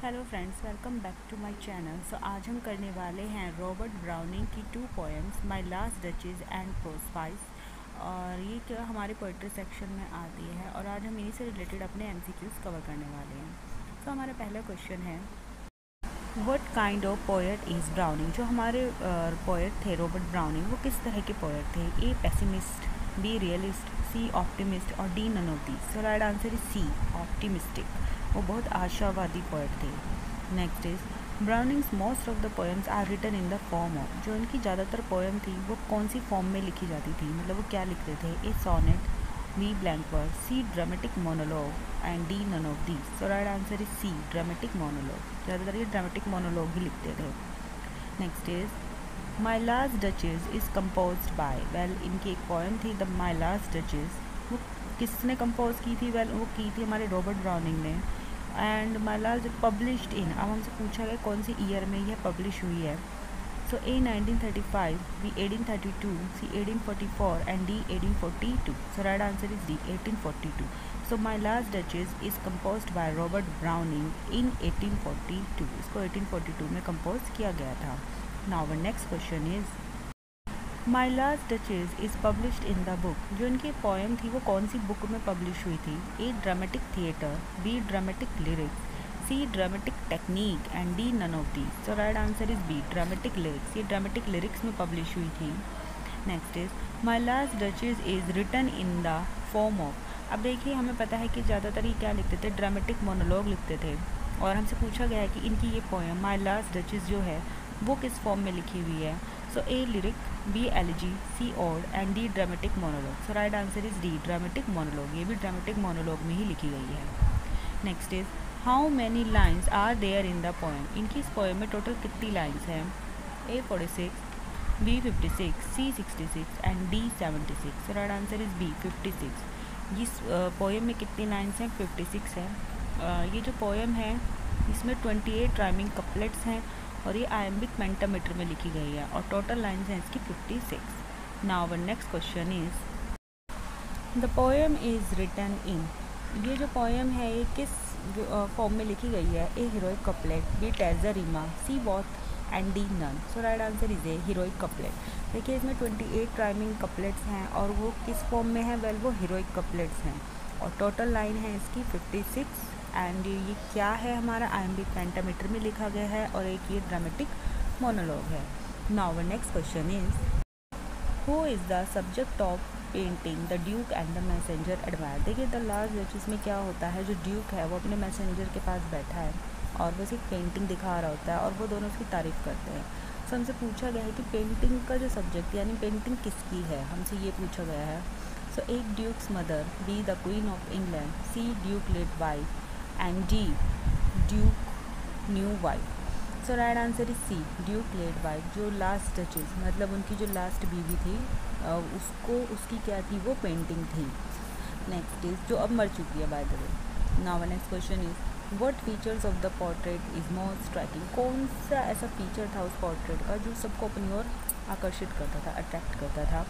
Hello friends, welcome back to my channel. आज हम करने वाले हैं रॉबर्ट ब्राउनिंग की 2 poems, my last duchess and Prospice. और ये क्या हमारे पोइट्री सेक्शन में आती है और आज हम इन्हीं से रिलेटेड अपने एमसीक्यूज कवर करने वाले हैं। हमारा पहला क्वेश्चन है, what kind of poet is browning. जो हमारे पोएट थे रॉबर्ट ब्राउनिंग, वो किस तरह के पोएट थे? A pessimist, B realist, C optimist और D none of these. So right answer is C, optimistic. वो बहुत आशावादी पोएट थे। Next is Browning's most of the poems are written in the form of. जो उनकी ज़्यादातर poem थी वो कौन सी फॉर्म में लिखी जाती थी, मतलब वो क्या लिखते थे? A sonnet, B blank verse, C dramatic monologue and D none of these. So right answer is C, dramatic monologue. ज़्यादातर ये ड्रामेटिक मोनोलॉग ही लिखते थे। Next is My Last Duchess is compose by. Well, इनकी एक poem थी the my Last Duchess. वो किसने कंपोज की थी? वेल, वो की थी हमारे रॉबर्ट ब्राउनिंग ने। And my last published in, अब हमसे पूछा गया कौन सी ईयर में यह पब्लिश हुई है। So A 1935, B 1832, C 1844 and D 1842। So right answer is D, 1842। So My Last Duchess is compose by Robert Browning in 1842। इसको 1842 में कंपोज किया गया था। Now our next question is, My Last Duchess is published in the book. जो इनकी poem थी वो कौन सी बुक में पब्लिश हुई थी? A dramatic theatre, B dramatic lyrics, C dramatic technique and D none of the. So right answer is B, dramatic lyrics. ये dramatic lyrics में पब्लिश हुई थी। Next is My Last Duchess is written in the form of. अब देखिए, हमें पता है कि ज़्यादातर ये क्या लिखते थे? ड्रामेटिक मोनोलॉग लिखते थे। और हमसे पूछा गया है कि इनकी ये पोएम माई लास्ट डचेस जो है वो किस फॉर्म में लिखी हुई है। So A lyric, B elegy, C ode and D dramatic monologue. So right answer is D, dramatic monologue. ये भी ड्रामेटिक मोनोलॉग में ही लिखी गई है। Next is how many lines are there in the poem. इनकी इस पोएम में टोटल कितनी लाइन्स हैं? A 46, B 56, C 66 and D 76। So right answer is B, 56। इस पोएम में कितनी लाइन्स हैं? 56 है। ये जो पोएम है इसमें 28 राइमिंग कपलेट्स हैं और ये आयम्बिक पेंटामीटर में लिखी गई है और टोटल लाइन्स हैं इसकी 56। Now our next question is, the poem is written in. ये जो पोएम है ये किस फॉर्म में लिखी गई है? A heroic couplet, B terza rima, C both and D none. So right answer is A, heroic couplet. देखिए, इसमें 28 राइमिंग कपलेट्स हैं और वो किस फॉर्म में है? वेल, वो हीरोइक कपलेट्स हैं और टोटल लाइन है इसकी 56। एंड ये क्या है? हमारा आयम्बिक पेंटामीटर में लिखा गया है और एक ये ड्रामेटिक मोनोलॉग है। Now our next question is, who is the subject of painting the Duke and the messenger admire. देखिए, द लास्ट डचेस में क्या होता है, जो ड्यूक है वो अपने मैसेंजर के पास बैठा है और वो सिर्फ पेंटिंग दिखा रहा होता है और वो दोनों उसकी तारीफ़ करते हैं। सो हमसे पूछा गया है कि पेंटिंग का जो सब्जेक्ट यानी पेंटिंग किसकी है, हमसे ये पूछा गया है। So A Duke's mother, B the queen of England, C duke late wife and D duke new wife. So right answer is C, duke late wife. जो लास्ट डचेस मतलब उनकी जो लास्ट बीवी थी उसको उसकी क्या थी? वो पेंटिंग थी। नेक्स्ट इज, जो अब मर चुकी है by the way. Now next question is, what features of the portrait is most striking. कौन सा ऐसा फीचर था उस पोर्ट्रेट का जो सबको अपनी ओर आकर्षित करता था, अट्रैक्ट करता था?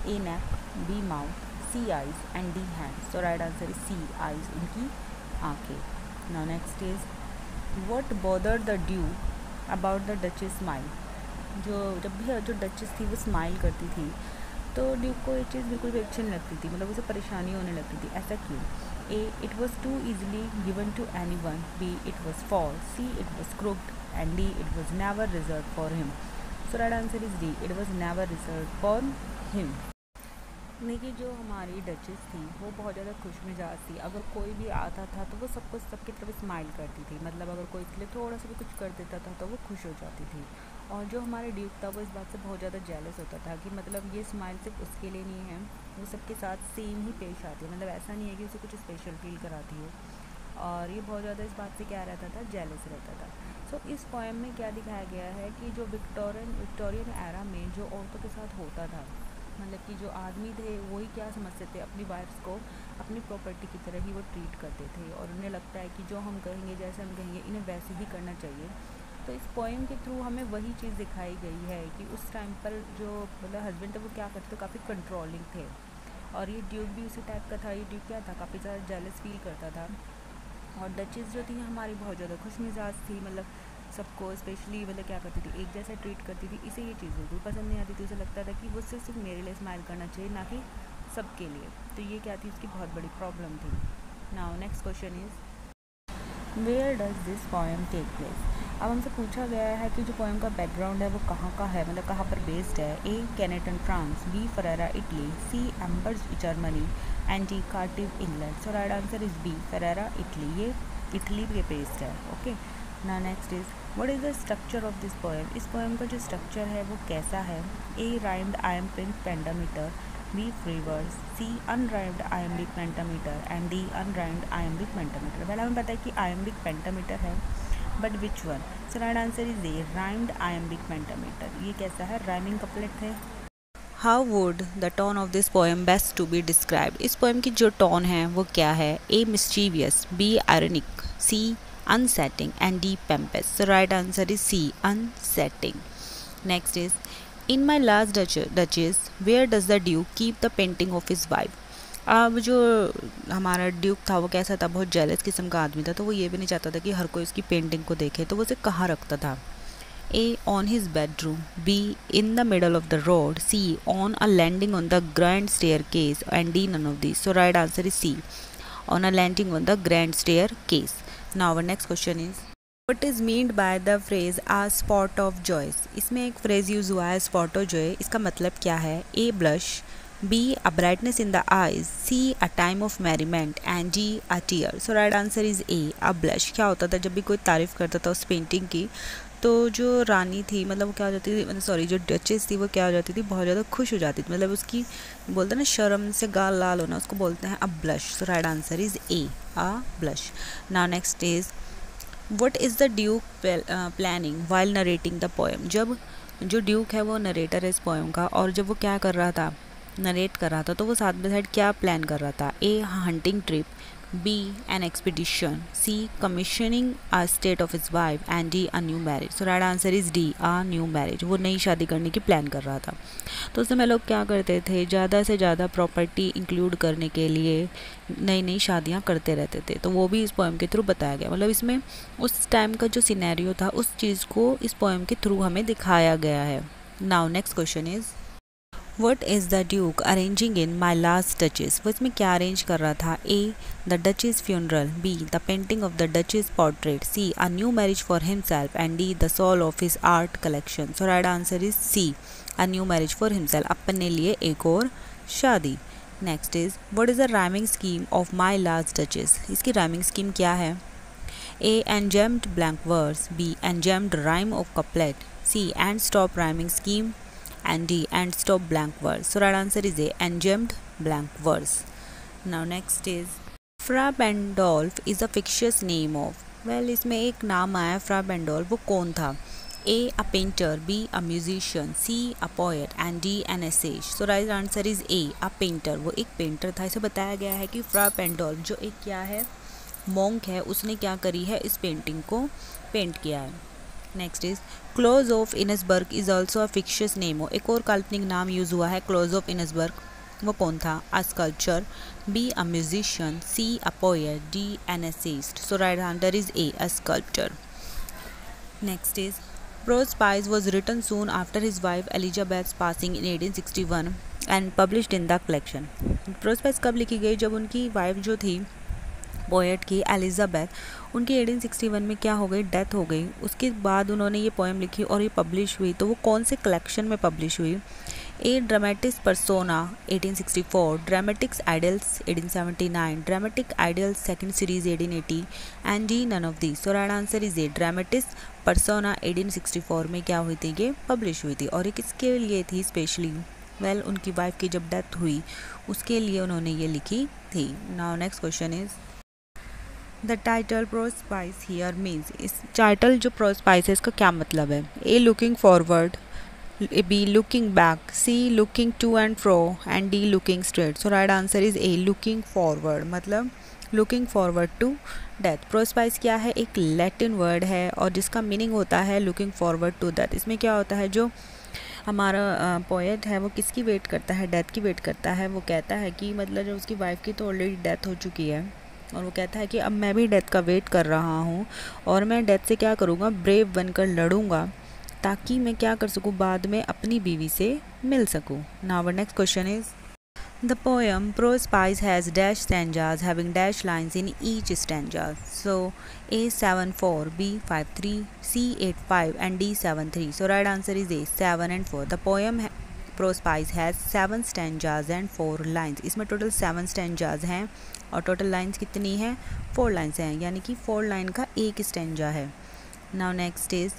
A neck, B mouth, C eyes and D hand. So right answer is C, eyes, इनकी आँखें। Now next is, what bother the duke about the duchess smile. जब भी जो डचेस थी वो स्माइल करती थी तो ड्यूक को ये चीज़ बिल्कुल भी अच्छी नहीं लगती थी, मतलब उसे परेशानी होने लगती थी। ऐसा क्यों? A it was too easily given to anyone, B it was false, C it was crooked and D it was never reserve for him. So right answer is D, it was never reserve for him. देखिए, जो हमारी duchess थी वो बहुत ज़्यादा खुश मिजाज थी। अगर कोई भी आता था तो वो सबको सबकी तरफ स्माइल करती थी, मतलब अगर कोई इसके लिए थोड़ा सा भी कुछ कर देता था तो वो खुश हो जाती थी। और जो हमारे ड्यूक था वो इस बात से बहुत ज़्यादा जेलस होता था कि मतलब ये स्माइल सिर्फ उसके लिए नहीं है, वो सबके साथ सेम ही पेश आती है, मतलब ऐसा नहीं है कि उसे कुछ स्पेशल फील कराती हो। और ये बहुत ज़्यादा इस बात से क्या रहता था? जेलस रहता था। सो इस पोएम में क्या दिखाया गया है कि जो विक्टोरियन एरा में जो औरतों के साथ होता था, मतलब कि जो आदमी थे वही क्या समझते थे, अपनी वाइफ्स को अपनी प्रॉपर्टी की तरह ही वो ट्रीट करते थे और उन्हें लगता है कि जो हम कहेंगे, जैसे हम कहेंगे, इन्हें वैसे ही करना चाहिए। तो इस पोएम के थ्रू हमें वही चीज़ दिखाई गई है कि उस टाइम पर जो मतलब हस्बैंड थे वो क्या करते थे, काफ़ी कंट्रोलिंग थे। और ये ड्यूक भी उसी टाइप का था। ये ड्यूक क्या था? काफ़ी ज़्यादा जेलस फील करता था और डचेस जो थी हमारी बहुत ज़्यादा खुश मिजाज थी, मतलब सबको स्पेशली मतलब क्या करती थी, एक जैसा ट्रीट करती थी। इसे ये चीज़ बिल्कुल पसंद नहीं आती थी। उसे लगता था कि वो सिर्फ मेरे लिए स्माइल करना चाहिए, ना कि सबके लिए। तो ये क्या थी, उसकी बहुत बड़ी प्रॉब्लम थी। Now next question is where does this poem take place. अब हमसे पूछा गया है कि जो पोएम का बैकग्राउंड है वो कहाँ का है, मतलब कहाँ पर बेस्ड है। A Canton France, B Ferrara Italy, C Ambers Germany and D Cartive England. So right answer is B Ferrara Italy. ये इटली पे बेस्ड है। ओके, ना next is what is the structure of this poem. इस poem का जो structure है वो कैसा है। A rhymed iambic pentameter, B free verse, C unrhymed iambic pentameter and D unrhymed iambic pentameter। पहले हमें पता है कि iambic pentameter है, but which one. So right answer is A rhymed iambic pentameter। ये कैसा है, राइमिंग कपलेट है। How would the tone of this poem best to be described. इस पोएम की जो टोन है वो क्या है। A mischievous, B ironic, C unsetting and D tempest। So right answer is C unsetting। Next is in my last duchess where does the duke keep the painting of his wife। अब जो हमारा Duke था वो कैसा था, बहुत jealous किस्म का आदमी था। तो वो ये भी नहीं चाहता था कि हर कोई उसकी पेंटिंग को देखे। तो वो उसे कहाँ रखता था। A on his bedroom, B in the middle of the road, C on a landing on the grand staircase and D none of this. So right answer is C on a landing on the grand staircase. Now our next question is what is meant by the phrase a spot of joy। इसमें एक phrase use हुआ है spot of joy। इसका मतलब क्या है। A blush, B a brightness in the eyes, C a time of merriment and D a tear। So right answer is A a blush। क्या होता था, जब भी कोई तारीफ़ करता था उस पेंटिंग की तो जो रानी थी मतलब वो क्या हो जाती थी, मतलब सॉरी जो डचेस थी वो क्या हो जाती थी, बहुत ज़्यादा खुश हो जाती थी। मतलब उसकी बोलते हैं ना शर्म से गाल लाल होना, उसको बोलते हैं a blush. So right answer is a a blush. Now next is what is the Duke planning while narrating the poem. जब जो ड्यूक है वो नरेटर है इस पोएम का, और जब वो क्या कर रहा था, नरेट कर रहा था, तो वो साथ में साइड क्या प्लान कर रहा था। A hunting trip, B an expedition, C commissioning a state of his wife and D a new marriage। So right answer is D a new marriage। वो नई शादी करने की प्लान कर रहा था। तो उस समय लोग क्या करते थे, ज़्यादा से ज़्यादा प्रॉपर्टी इंक्लूड करने के लिए नई नई शादियाँ करते रहते थे। तो वो भी इस पोएम के थ्रू बताया गया। मतलब इसमें उस टाइम का जो सिनेरियो था उस चीज़ को इस पोएम के थ्रू हमें दिखाया गया है। Now next question is what is the duke arranging in My Last Duchess. वो इसमें क्या अरेंज कर रहा था। A the duchess funeral, B the painting of the duchess portrait, C a new marriage for himself and D the sale of his art collection. So right answer is C a new marriage for himself, अपने लिए एक और शादी। Next is what is the rhyming scheme of My Last Duchess. इसकी rhyming scheme क्या है। A enjambed blank verse, B enjambed rhyme of couplet, C end stop rhyming scheme and D and stop blank verse। So right answer is A engemmed blank verse। Now next is Fra Pandolf is a fictitious name of। well इसमें एक नाम आया फ्रा पेंडोल्फ, वो कौन था। A a painter, B a musician, C a poet and D an essayist। So right answer is A a painter। वो एक painter था। इसे बताया गया है कि फ्रा पेंडोल्फ जो एक क्या है, मॉन्क है, उसने क्या करी है, इस पेंटिंग को पेंट किया है। Next is Claus of Innsbruck is also a fictitious name. एक और काल्पनिक नाम यूज़ हुआ है क्लोज ऑफ इनसबर्ग, वो कौन था। A sculpture, B a musician, C a poet, D an essayist. So right answer is A a sculpture. Next is Prospice was written soon after his wife Elizabeth passing in 1861 and published in the collection. Prospice कब लिखी गई, जब उनकी wife जो थी poet की Elizabeth, उनकी 1861 में क्या हो गई, डेथ हो गई। उसके बाद उन्होंने ये पोएम लिखी और ये पब्लिश हुई। तो वो कौन से कलेक्शन में पब्लिश हुई। A Dramatis Personae 1864, Dramatic Idyls 1879, Dramatic Idyls second series 1880 and D none of the. So right answer is A Dramatis Personae 1864 में क्या हुई थी, ये पब्लिश हुई थी। और ये किसके लिए थी स्पेशली। वेल उनकी वाइफ की जब डेथ हुई उसके लिए उन्होंने ये लिखी थी। Now next question is the title Prospice here means. इस टाइटल जो प्रोस्पाइस है इसका क्या मतलब है। A looking forward, B looking back, C looking to and fro and D looking straight. So right answer is A looking forward, मतलब looking forward to death. Prospice क्या है, एक लैटिन वर्ड है और जिसका मीनिंग होता है लुकिंग फॉरवर्ड टू डेथ। इसमें क्या होता है, जो हमारा पोएट है वो किसकी वेट करता है, डेथ की वेट करता है। वो कहता है कि मतलब जब उसकी वाइफ की तो ऑलरेडी डेथ हो चुकी है और वो कहता है कि अब मैं भी डेथ का वेट कर रहा हूँ और मैं डेथ से क्या करूँगा, ब्रेव बनकर लड़ूंगा ताकि मैं क्या कर सकूँ, बाद में अपनी बीवी से मिल सकूँ। Now next question is the poem Prose Spice has dash stanzas having dash lines in each stanza. So A 7-4, B 5-3, C 8-5 and D 7-3. So right answer is A 7 and 4. The poem Prose Spice has 7 stanzas and 4 lines. इसमें total 7 stanzas हैं और total lines कितनी है, 4 lines हैं, यानी कि 4 line का एक स्टेंजा है। Now next is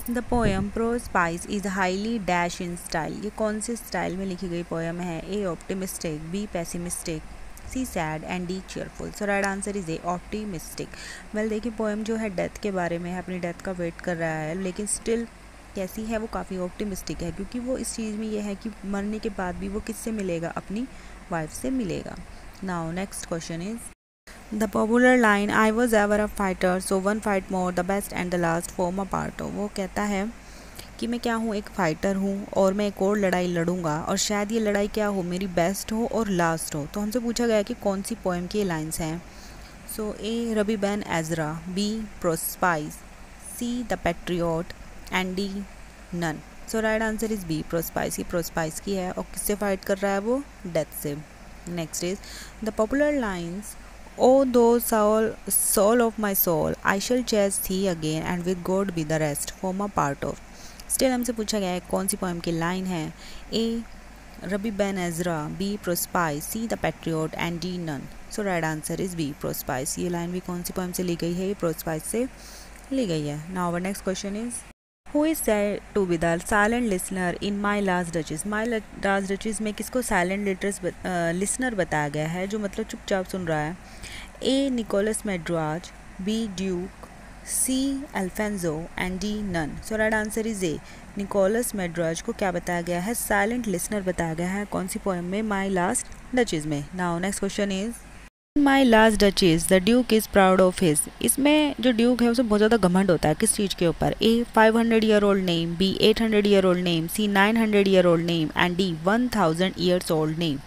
the poem Prospice is highly dash in style. ये कौन से स्टाइल में लिखी गई पोएम है? A optimistic, B pessimistic, C sad and D cheerful. So right answer is A optimistic. Well देखिए, poem जो है डेथ के बारे में है, अपनी डेथ का वेट कर रहा है, लेकिन स्टिल कैसी है, वो काफ़ी ऑप्टिमिस्टिक है, क्योंकि वो इस चीज़ में ये है कि मरने के बाद भी वो किससे मिलेगा, अपनी वाइफ से मिलेगा। Now next question is The popular line I was ever a fighter so one fight more the best and the last form a part of। वो कहता है कि मैं क्या हूँ, एक फाइटर हूँ और मैं एक और लड़ाई लड़ूंगा और शायद ये लड़ाई क्या हो, मेरी बेस्ट हो और लास्ट हो। तो हमसे पूछा गया कि कौन सी पोएम की लाइन्स हैं। So A Rabbi Ben Ezra, B Prospice, C The Patriot and D none. So right answer is B Prospice. ये प्रोस्पाइस की है और किससे फाइट कर रहा है, वो डेथ से। Next is the popular lines O thou soul of my soul, I shall chase thee again and with God be the rest, form a part of। Still हमसे पूछा गया है कौन सी पोएम की लाइन है। A Rabbi Ben Ezra, B Prospice, C The Patriot and D none. So right answer is B Prospice. ये line भी कौन सी पोएम से ली गई है, ये प्रोस्पाइस से ली गई है। Now our next question is Who is said to be the silent listener in My Last Duchess? My Last Duchess में किसको साइलेंट लिसनर बताया गया है, जो मतलब चुपचाप सुन रहा है? A Nicholas Medras, B duke, C Alfonso and D none. So right answer is A Nicholas Medras को क्या बताया गया है, साइलेंट लिसनर बताया गया है। कौन सी पोएम में, माई लास्ट डचेस में। Now next question is My Last duchess the Duke is proud of his. इसमें जो ड्यूक है उसे बहुत ज़्यादा घमंड होता है, किस चीज़ के ऊपर? A 500 year old name, B 800 year old name, C 900 year old name and D 1000 years old name.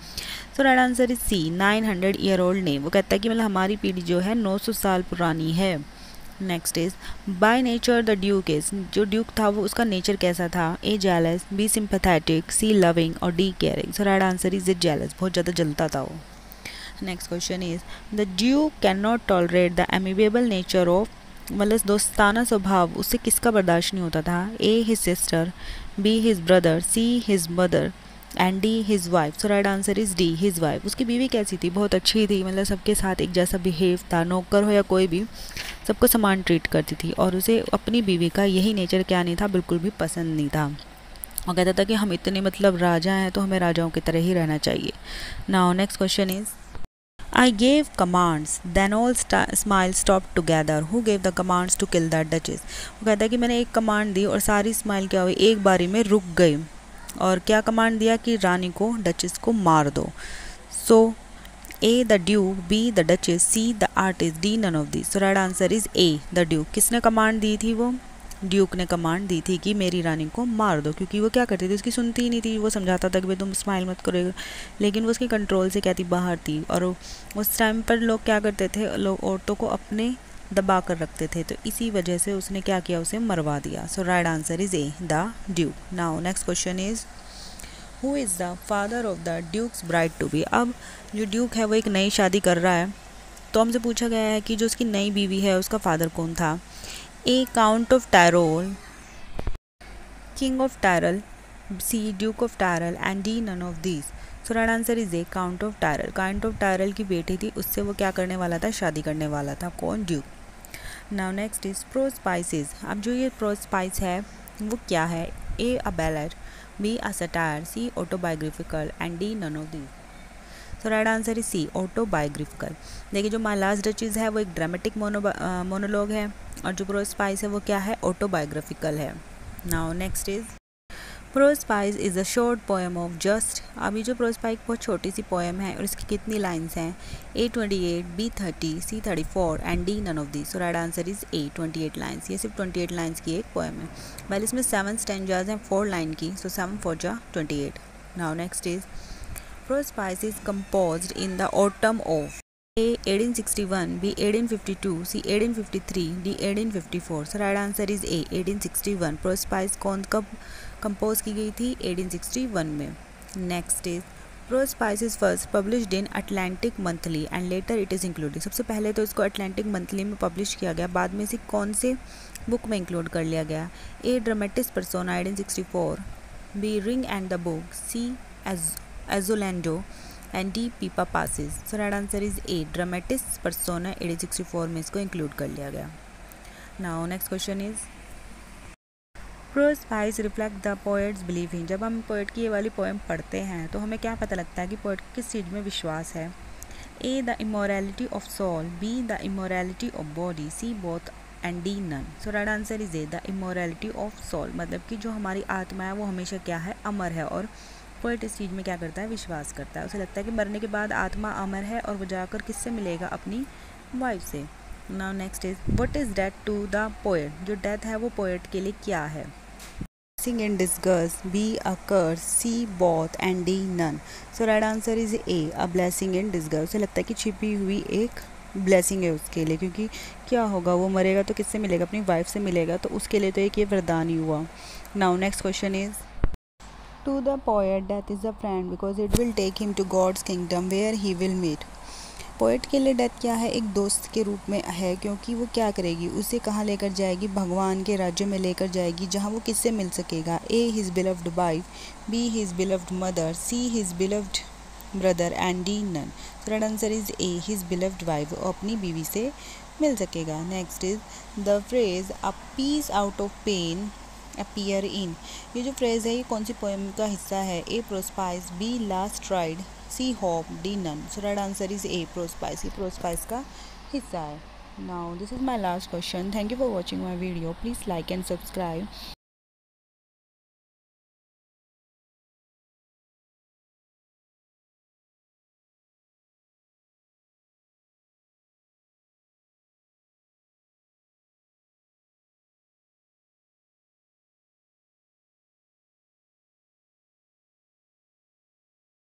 So right answer is C 900 year old name. वो कहता है कि मतलब हमारी पीढ़ी जो है 900 साल पुरानी है। Next is by nature the duke is, जो ड्यूक था वो उसका नेचर कैसा था? A jealous, B sympathetic, C loving और D caring. So right answer is it jealous, बहुत ज़्यादा जलता था वो। Next question is the duke cannot tolerate the amiable nature of, मतलब दोस्ताना स्वभाव उससे किसका बर्दाश्त नहीं होता था? A his sister, B his brother, C his mother and D his wife. So right answer is D his wife. उसकी बीवी कैसी थी? बहुत अच्छी थी, मतलब सबके साथ एक जैसा बिहेव था, नौकर हो या कोई भी सबको समान ट्रीट करती थी और उसे अपनी बीवी का यही नेचर क्या नहीं था, बिल्कुल भी पसंद नहीं था। और कहता था कि हम इतने मतलब राजा हैं तो हमें राजाओं की तरह ही रहना चाहिए। Now next question is I gave commands, then all smiles stopped together. Who gave the commands to kill the duchess? वो कहता है कि मैंने एक कमांड दी और सारी स्माइल क्या हुई, एक बारी में रुक गई। और क्या कमांड दिया कि रानी को, डचेस को मार दो। So A the duke, B the duchess, C the artist, D none of this. So right answer is A the duke. किसने कमांड दी थी? वो ड्यूक ने कमांड दी थी कि मेरी रानी को मार दो, क्योंकि वो क्या करती थी, उसकी सुनती ही नहीं थी। वो समझाता था कि भाई तुम स्माइल मत करो, लेकिन वो उसके कंट्रोल से क्या थी, बाहर थी। और उस टाइम पर लोग क्या करते थे, लोग औरतों को अपने दबा कर रखते थे, तो इसी वजह से उसने क्या किया, उसे मरवा दिया। So right answer is A the duke. Now next question is who is the father of the duke's bride to be. अब जो ड्यूक है वो एक नई शादी कर रहा है, तो हमसे पूछा गया है कि जो उसकी नई बीवी है उसका फादर कौन था? A count of Tyrol, king of Tyrol, C duke of Tyrol and D none of these. So right answer is A count of Tyrol. Count of Tyrol की बेटी थी, उससे वो क्या करने वाला था, शादी करने वाला था। कौन? Duke. Now next is Prospice. अब जो ये प्रोज स्पाइस है वो क्या है? A a ballad, B a satire, C autobiographical and D none of these. So right answer is C autobiographical. देखिए जो माय लास्ट डचेस है वो एक ड्रामेटिक मोनोलॉग है और जो प्रोज स्पाइस है वो क्या है, ऑटोबायोग्राफिकल है। Now next is Prospice is a short poem of just. अभी जो प्रोज स्पाइस बहुत छोटी सी पोएम है और इसकी कितनी लाइन्स हैं? A 28, B 30, C 34 and D none of the. So right answer is A 28 lines. ये सिर्फ 28 लाइन्स की एक पोएम है। वेल इसमें 7 स्टैंजाज हैं 4 लाइन की, सो 7 4 जा 28। Now next is Prospice is composed in the autumn of. A 1861, B 1852, C 1853, D 1854. So right answer is A 1861. Prospice कौन कब कंपोज की गई थी? 1861 में. Next is Prospice is first published in Atlantic Monthly and later it is included. सबसे पहले तो इसको अटलांटिक मंथली में पब्लिश किया गया, बाद में इसे कौन से बुक में इंक्लूड कर लिया गया? A Dramatis Personae 1864, B Ring and the Book, C Asolando and D Pippa Passes. So right answer is A Dramatis Personae 1864 में इसको इंक्लूड कर लिया गया. Now next question is Prospice reflect the poet's believe in. जब हम poet की ये वाली पोएम पढ़ते हैं तो हमें क्या पता लगता है कि पोएट किस चीज़ में विश्वास है? A the immortality of soul, B the immortality of body, C both and D none. So right answer is A the immortality of soul. मतलब कि जो हमारी आत्मा है वो हमेशा क्या है? अमर है. और पोएट इस चीज़ में क्या करता है? विश्वास करता है. उसे लगता है कि मरने के बाद आत्मा अमर है और वो जाकर किससे मिलेगा? अपनी वाइफ से. Now next is what is death to the poet. जो डेथ है वो पोएट के लिए क्या है? Blessing in disguise, B a curse, C both and D none. So right answer is A a blessing in disguise. उसे लगता है कि छिपी हुई एक ब्लेसिंग है उसके लिए, क्योंकि क्या होगा? वो मरेगा तो किससे मिलेगा? अपनी वाइफ से मिलेगा. तो उसके लिए तो एक ये वरदान ही हुआ. Now next question is To the poet, death is a friend because it will take him to God's kingdom where he will meet. Poet के लिए डेथ क्या है? एक दोस्त के रूप में है, क्योंकि वो क्या करेगी? उसे कहाँ लेकर जाएगी? भगवान के राज्य में लेकर जाएगी, जहाँ वो किससे मिल सकेगा? A his beloved wife, B his beloved mother, C his beloved brother and D none. So right answer is A his beloved wife. वो अपनी बीवी से मिल सकेगा. Next is the phrase a peace out of pain appear in. ये जो phrase है ये कौन सी पोएम का हिस्सा है? A prospice, B last ride, C hope, D none. So right answer is A prospice. ये प्रोस्पाइस का हिस्सा है. Now this is my last question. Thank you for watching my video. Please like and subscribe.